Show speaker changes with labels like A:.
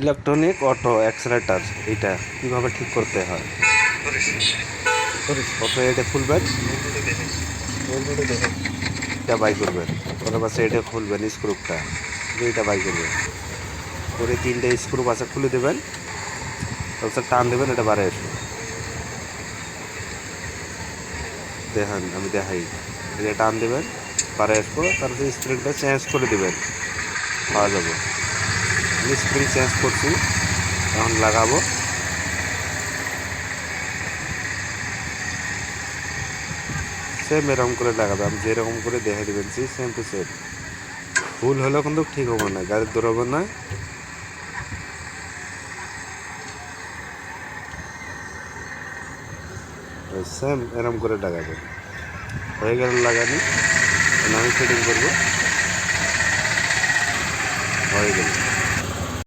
A: Electronic auto accelerator এটা কিভাবে ঠিক করতে হয়। প্রথমে এটা খুলবেন, এটা বাই করবেন, পরে পাশে এটা খুলবেন স্ক্রুপটা, এটা বাই করবেন, করে তিনটে স্ক্রু পাশে খুলে দেবেন, তারপর টান দেবেন, এটা বারে আসবে। দেখেন আমি দেখাই, এটা টান দেবেন, বারে আসবো, তারপরে স্প্রিংটা চেঞ্জ করে দেবেন, পাওয়া যাবে। আমি স্প্রিং চেঞ্জ করছি, এখন লাগাবো। সেম এরকম করে লাগাবে, আমি যেরকম করে দেখে দেবেন সেম টু সেম। ভুল হলেও কিন্তু ঠিক হবে না, গাড়ির দৌড়াবে না। সেম এরকম করে লাগাবেন। হয়ে গেল লাগানি, আমি ফিটিং করবো, হয়ে গেল।